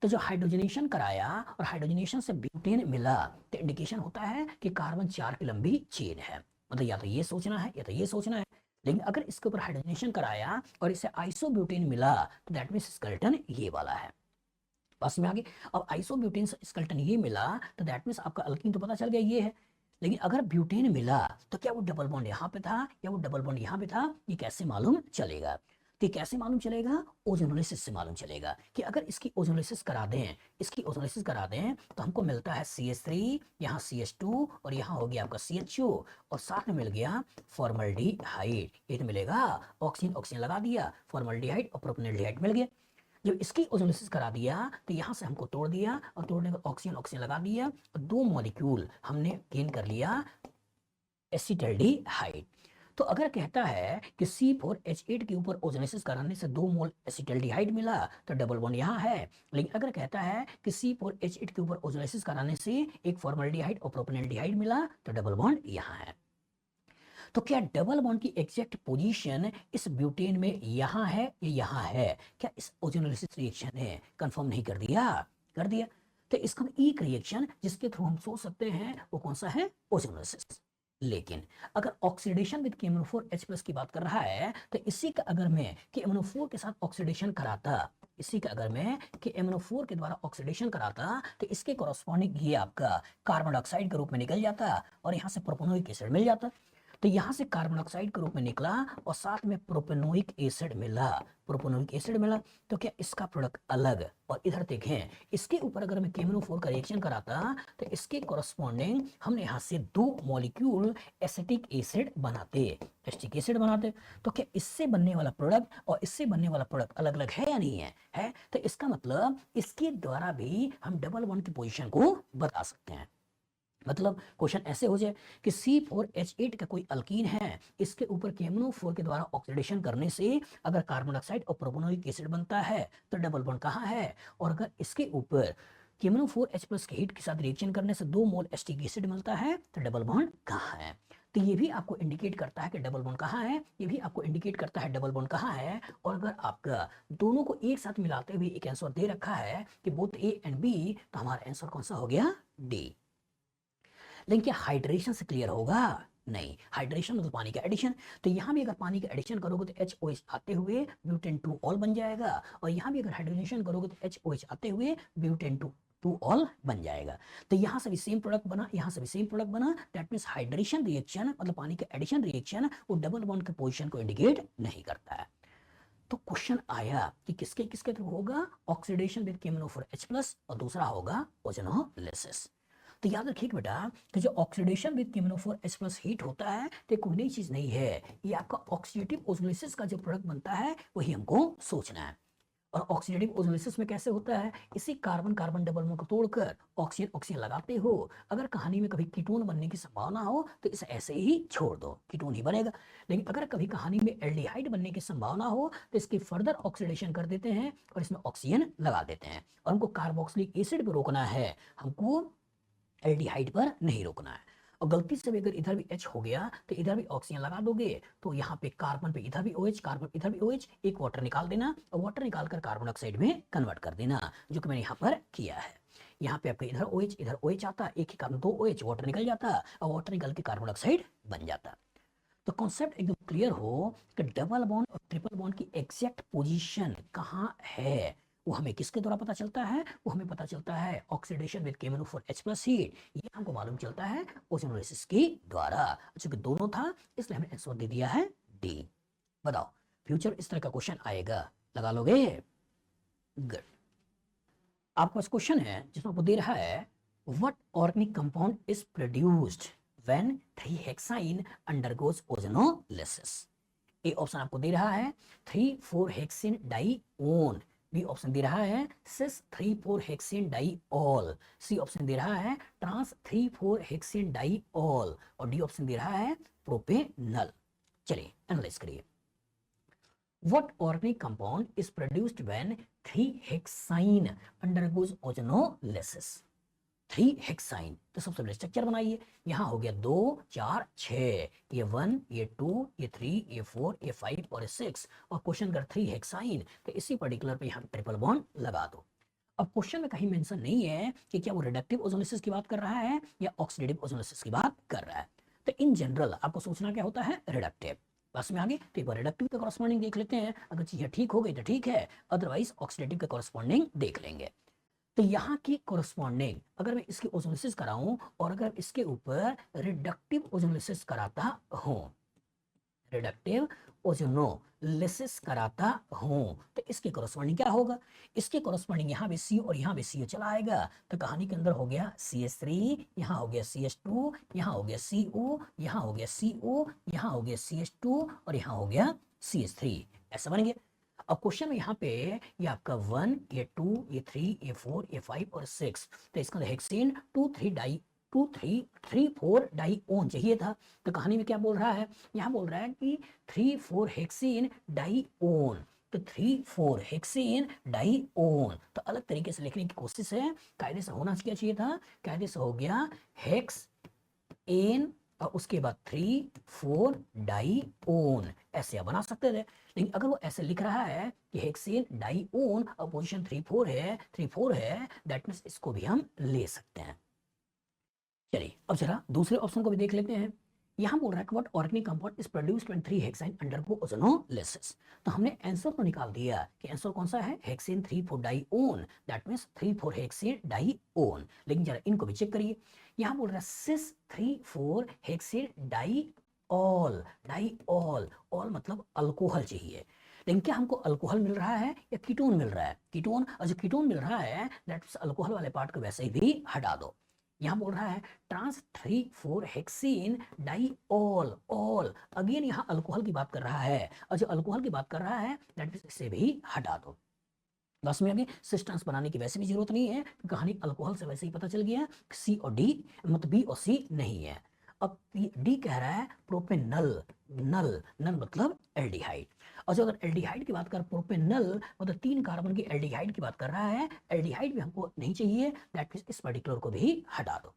Speaker 1: तो जो हाइड्रोजनेशन कराया और हाइड्रोजनेशन से ब्यूटेन मिला तो इंडिकेशन होता है कि कार्बन 4 की लंबी चेन है, मतलब या तो ये सोचना है या तो ये सोचना है। लेकिन अगर इसके ऊपर हाइड्रोजनेशन कराया और इसे आइसोब्यूटेन मिला तो दैट मीन्स स्केलेटन ये वाला है। पास में आगे, अब आइसोब्यूटेन स्केलेटन ये मिला तो दैट मीन्स आपका अल्कीन तो पता चल गया ये है। लेकिन अगर ब्यूटेन मिला तो क्या वो डबल बॉन्ड यहाँ पे था या वो डबल बॉन्ड यहाँ पे था, ये कैसे मालूम चलेगा? तो ये कैसे मालूम चलेगा? ओजोनोलिसिस से मालूम चलेगा कि अगर इसकी ओजोनोलिसिस करा दें, इसकी ओजोनोलिसिस करा दें तो हमको मिलता है CH3, यहाँ CH2 और यहाँ हो गया आपका CHO और साथ में मिल गया फॉर्मल्डिहाइड। ये तो मिलेगा, ऑक्सीजन ऑक्सीजन लगा दिया, फॉर्मल्डिहाइड और प्रोपेनॉल्डिहाइड मिल गया। जब इसकी ओजोनोलिसिस करा दिया तो यहाँ से हमको तोड़ दिया और तोड़ने का ऑक्सीजन ऑक्सीजन लगा दिया और दो मॉलिक्यूल हमने गेन कर लिया एसिटल्डिहाइड। तो अगर कहता है कि C4H8 के ऊपर ओजोनोलिसिस कराने से 2 मोल एसिटल्डिहाइड मिला तो डबल बॉन्ड यहाँ है। लेकिन अगर कहता है कि C4H8 के ऊपर ओजोनोलिसिस कराने से एक फॉर्मल्डिहाइड और प्रोपेनॉल्डिहाइड मिला तो डबल बॉन्ड यहाँ है। तो क्या डबल बॉन्ड की एग्जैक्ट पोजीशन इस ब्यूटेन में यहाँ है या यहाँ है? क्या इस ओजोनोलिसिस रिएक्शन ने कंफर्म नहीं कर दिया? कर दिया। तो इसका एक रिएक्शन जिसके थ्रू हम सोच सकते हैं वो कौन सा है? ओजोनोलिसिस। लेकिन अगर ऑक्सीडेशन विद KMnO4H+ की बात कर रहा है तो इसी का अगर मैं KMnO4 के साथ ऑक्सीडेशन कराता, इसी का अगर मैं KMnO4 के द्वारा ऑक्सीडेशन कराता तो इसके कॉरस्पॉन्डिंग ये आपका कार्बन डाइऑक्साइड के रूप में निकल जाता और यहाँ से प्रोपेनोइक एसिड मिल जाता। तो यहाँ से कार्बन डाइऑक्साइड के रूप में निकला और साथ में प्रोपेनोइक एसिड मिला, प्रोपेनोइक एसिड मिला। तो क्या इसका प्रोडक्ट अलग, और इधर देखें इसके ऊपर अगर मैं KMnO4 का रिएक्शन कराता तो इसके कॉरस्पॉन्डिंग हमने यहाँ से 2 मॉलिक्यूल एसिटिक एसिड बनाते, एसिटिक एसिड बनाते। तो क्या इससे बनने वाला प्रोडक्ट और इससे बनने वाला प्रोडक्ट अलग अलग है या नहीं है? है। तो इसका मतलब इसके द्वारा भी हम डबल बॉन्ड की पोजीशन को बता सकते हैं। मतलब क्वेश्चन ऐसे हो जाए कि C4H8 का कोई अल्कीन है, इसके ऊपर KMnO4 के द्वारा ऑक्सीडेशन करने से अगर कार्बन डाइऑक्साइड और प्रोपेनोइक एसिड बनता है तो डबल बॉन्ड कहाँ है? और अगर इसके ऊपर KMnO4H+ के हीट के साथ रिएक्शन करने से 2 मोल एसिटिक एसिड मिलता है तो डबल बॉन्ड कहाँ है? तो ये भी आपको इंडिकेट करता है कि डबल बॉन्ड कहाँ है, ये भी आपको इंडिकेट करता है डबल बॉन्ड कहाँ है। और अगर आपका दोनों को एक साथ मिलाते हुए एक आंसर दे रखा है कि बोथ A एंड B, तो हमारा आंसर कौन सा हो गया? D। लेकिन क्या हाइड्रेशन से क्लियर होगा? नहीं, हाइड्रेशन मतलब पानी का एडिशन। तो यहाँ भी अगर पानी का एडिशन करोगे तो HOH आते हुए ब्यूटेन 2 ऑल बन जाएगा, और यहाँ भी अगर हाइड्रोजनेशन करोगे तो HOH आते हुए ब्यूटेन 2 ऑल बन जाएगा। तो यहाँ से भी सेम प्रोडक्ट बना, यहाँ से भी सेम प्रोडक्ट बना। दैट मींस हाइड्रेशन रिएक्शन मतलब पानी का एडिशन रिएक्शन वो डबल बॉन्ड के पोजीशन को इंडिकेट नहीं करता है। तो क्वेश्चन आया कि किसके किसके थ्रू होगा? ऑक्सीडेशन विद KMnO4H+ और दूसरा होगा ओजोनोलिसिस। तो याद रखिए बेटा कि जो ऑक्सीडेशन विद KMnO4H+ हीट होता है तो कोई नई चीज नहीं है, ये आपका ऑक्सीडेटिव ओजोनोलिसिस का जो प्रोडक्ट बनता है वही हमको सोचना है। और ऑक्सीडेटिव ओजोनोलिसिस में कैसे होता है? इसी कार्बन कार्बन डबल बॉन्ड को तोड़कर ऑक्सीजन ऑक्सीजन लगाते हो। अगर कहानी में कभी कीटोन बनने की संभावना हो तो इसे ऐसे ही छोड़ दो, कीटोन ही बनेगा। लेकिन अगर कभी कहानी में एल्डिहाइड बनने की संभावना हो तो इसकी फर्दर ऑक्सीडेशन कर देते हैं और इसमें ऑक्सीजन लगा देते हैं। और हमको कार्बोक्सिलिक एसिड पर रोकना है, हमको एल्डिहाइड पर नहीं रोकना है। और गलती से भी अगर इधर भी H हो गया तो इधर भी ऑक्सीजन लगा दोगे तो यहाँ पे कार्बन पे इधर भी OH, कार्बन इधर भी OH, एक वाटर निकाल देना और वाटर निकाल कर कार्बन डाइऑक्साइड में कन्वर्ट कर देना, जो कि मैंने यहाँ पर किया है। यहाँ पे आपके इधर OH आता, एक ही कार्बन 2 OH, वाटर निकल जाता और वाटर निकल के कार्बन डाइऑक्साइड बन जाता। तो कॉन्सेप्ट एकदम क्लियर हो कि डबल बॉन्ड और ट्रिपल बॉन्ड की एग्जैक्ट पोजीशन कहाँ है, वो हमें किसके द्वारा पता चलता है? वो हमें पता चलता है ऑक्सीडेशन विद KMnO4H+ हीट, ये हमको मालूम चलता है ओजोनोलिसिस के द्वारा। चूंकि दोनों था इसलिए हमने आंसर दे दिया है D। बताओ फ्यूचर इस तरह का क्वेश्चन आएगा, लगा लोगे? गुड। आपके पास क्वेश्चन है जिसमें आपको दे रहा है what organic compound is produced when three hexyne undergoes ozonolysis. A option आपको दे रहा है 3,4-हेक्सेन डाइओन, बी ऑप्शन दे रहा है सिस 3,4-हेक्सेन डाइऑल, सी ऑप्शन दे रहा है ट्रांस 3,4-हेक्सेन डाइऑल और डी ऑप्शन दे रहा है प्रोपेनल। चलिए एनालाइज करिए। What organic compound is produced when 3-हेक्साइन undergoes ozonolysis? 3-हेक्साइन, तो सबसे पहले स्ट्रक्चर बनाइए। यहाँ हो गया 2, 4, 6, ये 1, ये 2, ये 3, ये 4, ये 5 और 6। और क्वेश्चन अगर 3-हेक्साइन तो इसी पर्टिकुलर पे यहाँ ट्रिपल बॉन्ड लगा दो। अब क्वेश्चन में कहीं मेंशन नहीं है कि क्या वो रिडक्टिव ओजोनोलिसिस की बात कर रहा है या ऑक्सीडेटिव ओजोनोलिसिस की बात कर रहा है। तो इन जनरल आपको सोचना क्या होता है, रिडक्टिव। बस में आगे तो एक बार रिडक्टिव के कॉरस्पॉन्डिंग देख लेते हैं, अगर चीजें ठीक हो गई तो ठीक है, अदरवाइज ऑक्सीडेटिव के कॉरस्पॉन्डिंग देख लेंगे। तो यहाँ की कोरस्पॉन्डिंग अगर मैं इसकी ओजोलिसिस कराऊं और अगर इसके ऊपर रिडक्टिव ओजोलिसिस कराता हूं, रिडक्टिव ओजोनोलिसिस कराता हूं, तो इसके कोरस्पॉन्डिंग क्या होगा, इसके कोरस्पॉन्डिंग यहाँ भी सी और यहाँ भी सी चला आएगा। तो कहानी के अंदर हो गया CH3, यहाँ हो गया CH2, यहाँ हो गया CO, यहाँ हो गया CO, यहाँ हो गया CH2 और यहाँ हो गया CH3, ऐसा बन गया। अब क्वेश्चन में यहाँ पे ये आपका 1, ये 2, ये 3, ये 4, ये 5 और 6, तो इसका हेक्सेन 2,3,4 डाईओन चाहिए था। तो कहानी में क्या बोल रहा है, यहाँ बोल रहा है कि 3,4 हेक्सेन डाईओन, तो 3,4 हेक्सेन डाईओन, तो अलग तरीके से लिखने की कोशिश है। कायदे से होना क्या चाहिए था, कायदे से हो गया हेक्स एन और उसके बाद 3,4 डाईओन, ऐसे आप बना सकते थे। लेकिन अगर वो ऐसे लिख रहा है कि हेक्सेन डाईओन और पोजीशन 3,4 है, दैट मींस इसको भी हम ले सकते हैं। चलिए अब जरा दूसरे ऑप्शन को भी देख लेते हैं। यहाँ बोल रहा है कि what organic compound is produced when 3 hexyne undergo ozonolysis. तो हमने आंसर तो निकाल दिया कि आंसर कौन सा है, हेक्सेन 3,4 डाईओन, दैट मींस 3,4 हेक्सेन डाईओन। लेकिन जरा इनको भी चेक करिए, यहाँ बोल रहा है सिस 3,4 हेक्सेन डाईऑल, डाईऑल, ऑल मतलब अल्कोहल चाहिए। लेकिन क्या हमको अल्कोहल मिल रहा है या कीटोन मिल रहा है, कीटोन, और जो कीटोन मिल रहा है दैट मींस अल्कोहल वाले पार्ट को वैसे ही भी हटा दो। यहाँ बोल रहा है trans 3,4 hexane diol, all, again यहाँ अल्कोहल की बात कर रहा है, और जो अल्कोहल की बात कर रहा है दैट मींस इसे भी हटा दो। बस में अभी सिस ट्रांस बनाने की वैसे भी जरूरत नहीं है, कहानी अल्कोहल से वैसे ही पता चल गया सी और डी मतलब बी और सी नहीं है। अब डी कह रहा है प्रोपेनल, नल, नल मतलब एल्डिहाइड, और जो अगर एल्डिहाइड की बात कर, प्रोपेनल मतलब 3 कार्बन की एल्डिहाइड की बात कर रहा है, एल्डिहाइड भी हमको नहीं चाहिए, दैट मींस इस पर्टिकुलर को भी हटा दो।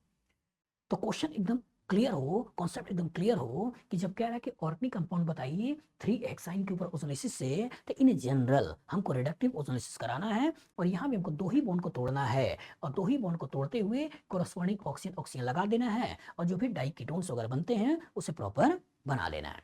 Speaker 1: तो क्वेश्चन एकदम क्लियर हो, कॉन्सेप्ट एकदम क्लियर हो कि जब कह रहा है कि ऑर्गेनिक कंपाउंड बताइए 3 हेक्साइन के ऊपर ओजोलिसिस से, तो इन जनरल हमको रिडक्टिव ओजोलिसिस कराना है और यहाँ भी हमको 2 ही बॉन्ड को तोड़ना है, और 2 ही बॉन्ड को तोड़ते हुए कोरस्पॉन्डिंग ऑक्सीजन ऑक्सीजन लगा देना है, और जो भी डाइकीटोन्स वगैरह बनते हैं उसे प्रॉपर बना लेना है।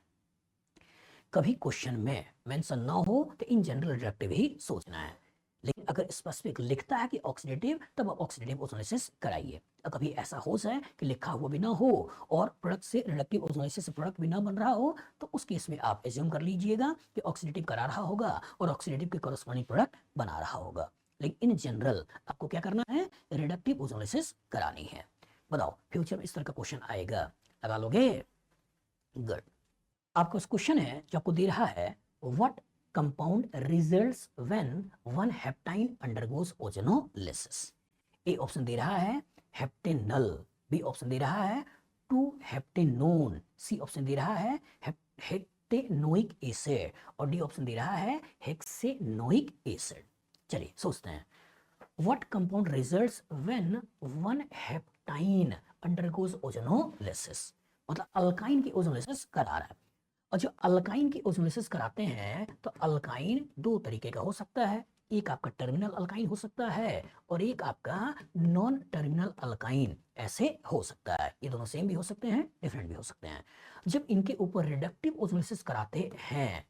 Speaker 1: कभी क्वेश्चन में मेंशन ना हो तो इन जनरल रिडक्टिव ही सोचना है, लेकिन अगर स्पेसिफिक लिखता है कि ऑक्सीडेटिव, तब ऑक्सीडेटिव ओजोलिसिस कराइए। और कभी ऐसा हो जाए कि लिखा हुआ भी ना हो और प्रोडक्ट से रिडक्टिव ओजोलिसिस से प्रोडक्ट भी ना बन रहा हो, तो उस केस में आप एज्यूम कर लीजिएगा कि ऑक्सीडेटिव करा रहा होगा और ऑक्सीडेटिव के कॉरस्पॉन्डिंग प्रोडक्ट बना रहा होगा। लेकिन इन जनरल आपको क्या करना है, रिडक्टिव ओजोलिसिस करानी है। बताओ फ्यूचर में इस तरह का क्वेश्चन आएगा, लगा लोगे? गुड। आपका क्वेश्चन है जो आपको दे रहा है, what compound results when 1 heptyne undergoes ozonolysis. A option दे रहा है हेप्टेनल, बी ऑप्शन दे रहा है 2 हेप्टेनोन, सी ऑप्शन दे रहा है हेक्टेनोइक एसिड और डी ऑप्शन दे रहा है हेक्सेनोइक एसिड। चलिए सोचते हैं, what compound results when 1 heptyne undergoes ozonolysis, मतलब अल्काइन की ओजोनोलिसिस करा रहा है। और जो अल्काइन की ओजोलिसिस कराते हैं तो अल्काइन 2 तरीके का हो सकता है, एक आपका टर्मिनल अल्काइन हो सकता है और एक आपका नॉन टर्मिनल अल्काइन ऐसे हो सकता है। ये दोनों सेम भी हो सकते हैं, डिफरेंट भी हो सकते हैं। जब इनके ऊपर रिडक्टिव ओजोलिसिस कराते हैं,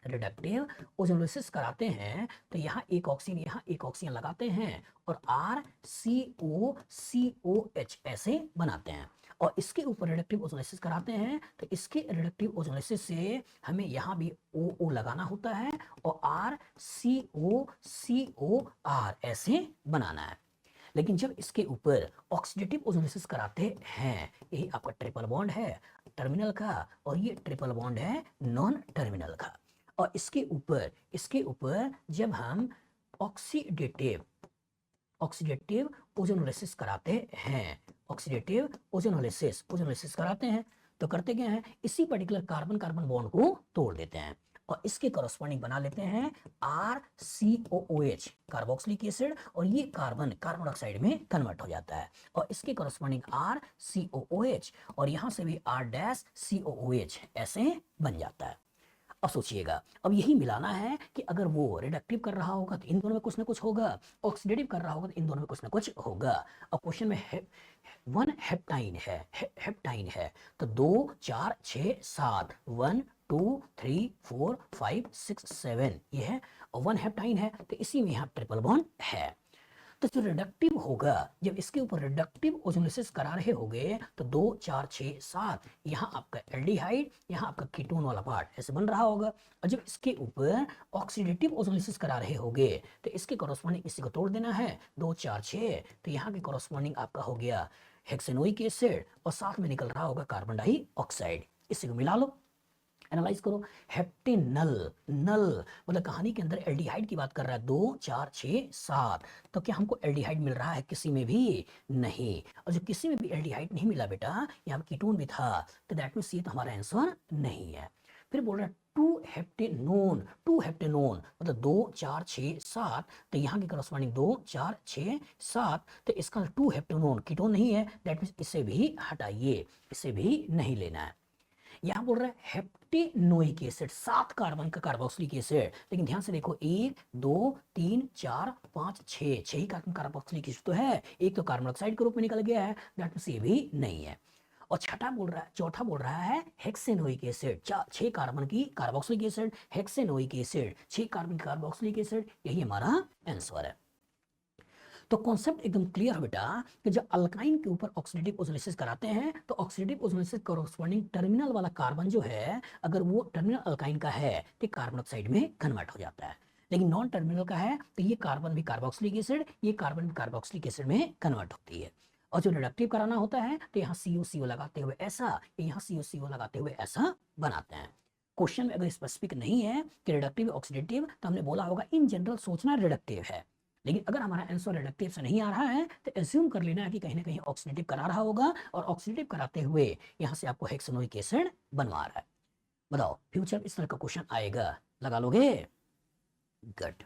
Speaker 1: रिडक्टिव ओजोलिसिस कराते हैं तो यहाँ एक ऑक्सीजन यहाँ एक ऑक्सीजन लगाते हैं और RCOCOH ऐसे बनाते हैं, और इसके ऊपर रिडक्टिव ओजोलिसिस कराते हैं तो इसके रिडक्टिव ओजोलिसिस से हमें यहाँ भी OO लगाना होता है और RCOCOR ऐसे बनाना है। लेकिन जब इसके ऊपर ऑक्सीडेटिव ओजोलिसिस कराते हैं, यही आपका ट्रिपल बॉन्ड है टर्मिनल का और ये ट्रिपल बॉन्ड है नॉन टर्मिनल का, और इसके ऊपर जब हम ऑक्सीडेटिव ओजोनोलिसिस कराते हैं, ऑक्सीडेटिव ओजोनोलिसिस कराते हैं तो करते क्या है, इसी पर्टिकुलर कार्बन कार्बन बॉन्ड को तोड़ देते हैं और इसके कॉरस्पॉन्डिंग बना लेते हैं RCOOH कार्बोक्सिलिक एसिड, और ये कार्बन कार्बन डाइऑक्साइड में कन्वर्ट हो जाता है और इसके कॉरस्पॉन्डिंग RCOOH और यहां से भी R-COOH ऐसे बन जाता है। अब सोचिएगा, अब यही मिलाना है कि अगर वो रिडक्टिव कर रहा होगा तो इन दोनों में कुछ ना कुछ होगा, ऑक्सीडेटिव कर रहा होगा तो इन दोनों में कुछ ना कुछ होगा। अब क्वेश्चन में वन हेप्टाइन है, हेप्टाइन है, तो 2 4 6 7, 1 2 3 4 5 6 7 ये है, और वन हेप्टाइन है तो इसी में यहाँ ट्रिपल बॉन्ड है। तो जो रिडक्टिव होगा, जब इसके ऊपर रिडक्टिव ओजोलिसिस करा रहे होगे तो 2 4 6 7 यहाँ आपका एल्डिहाइड, यहाँ आपका कीटोन वाला पार्ट ऐसे बन रहा होगा। और जब इसके ऊपर ऑक्सीडेटिव ओजोलिसिस करा रहे होगे तो इसके कॉरस्पॉन्डिंग इसी को तोड़ देना है, 2 4 6, तो यहाँ के कॉरस्पॉन्डिंग आपका हो गया हेक्सेनोइक एसिड और साथ में निकल रहा होगा कार्बन डाइऑक्साइड। इसी को मिला लो, एनालाइज करो। हेप्टेनल, नल मतलब कहानी के अंदर एल्डिहाइड की बात कर रहा है, 2 4 6 7, तो क्या हमको एल्डिहाइड मिल रहा है? किसी में भी नहीं। और जो किसी में भी एल्डिहाइड नहीं मिला बेटा, यहाँ कीटोन भी था, तो दैट मींस ये तो हमारा आंसर नहीं है। फिर बोल रहा है टू हेप्टेनोन, टू हेप्टेनोन मतलब 2 4 6 7, तो यहाँ की करस्पॉन्डिंग 2 4 6 7, तो इसका टू हेप्टेनोन कीटोन नहीं है, दैट मींस इसे भी हटाइए, इसे भी नहीं लेना है। यहां बोल रहा है हेप्टेनोइक एसिड, 7 कार्बन का कार्बोक्सिलिक एसिड, लेकिन ध्यान से देखो 1 2 3 4 5 6, 6 ही कार्बन कार्बोक्सिलिक एसिड तो है, एक तो कार्बन डाइऑक्साइड के रूप में निकल गया है, दैट मींस ये भी नहीं है। और छठा बोल रहा है, चौथा बोल रहा है हेक्सेनोइक एसिड, 6 कार्बन की कार्बोक्सिलिक एसिड, हेक्सेनोइक एसिड 6 कार्बन की कार्बोक्सिलिक एसिड, यही हमारा आंसर है। तो कॉन्सेप्ट एकदम क्लियर है बेटा कि जब अल्काइन के ऊपर ऑक्सीडेटिव ओजोलिसिस कराते हैं तो ऑक्सीडेटिव ओजोलिसिस कॉरस्पॉन्डिंग टर्मिनल वाला कार्बन जो है, अगर वो टर्मिनल अल्काइन का है तो कार्बन ऑक्साइड में कन्वर्ट हो जाता है, लेकिन नॉन टर्मिनल का है तो ये कार्बन भी कार्बोक्सिलिक एसिड, ये कार्बन भी कार्बोक्सिलिक एसिड में कन्वर्ट होती है। और जो रिडक्टिव कराना होता है तो यहाँ CO लगाते हुए ऐसा, यहाँ CO लगाते हुए ऐसा बनाते हैं। क्वेश्चन में अगर स्पेसिफिक नहीं है कि रिडक्टिव ऑक्सीडेटिव, तो हमने बोला होगा इन जनरल सोचना रिडक्टिव है, लेकिन अगर हमारा आंसर रिडक्टिव से नहीं आ रहा है तो एज्यूम कर लेना है कि कहीं ना कहीं ऑक्सीडेटिव करा रहा होगा, और ऑक्सीडेटिव कराते हुए यहाँ से आपको हेक्सेनोइक एसिड बनवा रहा है। बताओ फ्यूचर इस तरह का क्वेश्चन आएगा, लगा लोगे? गुड।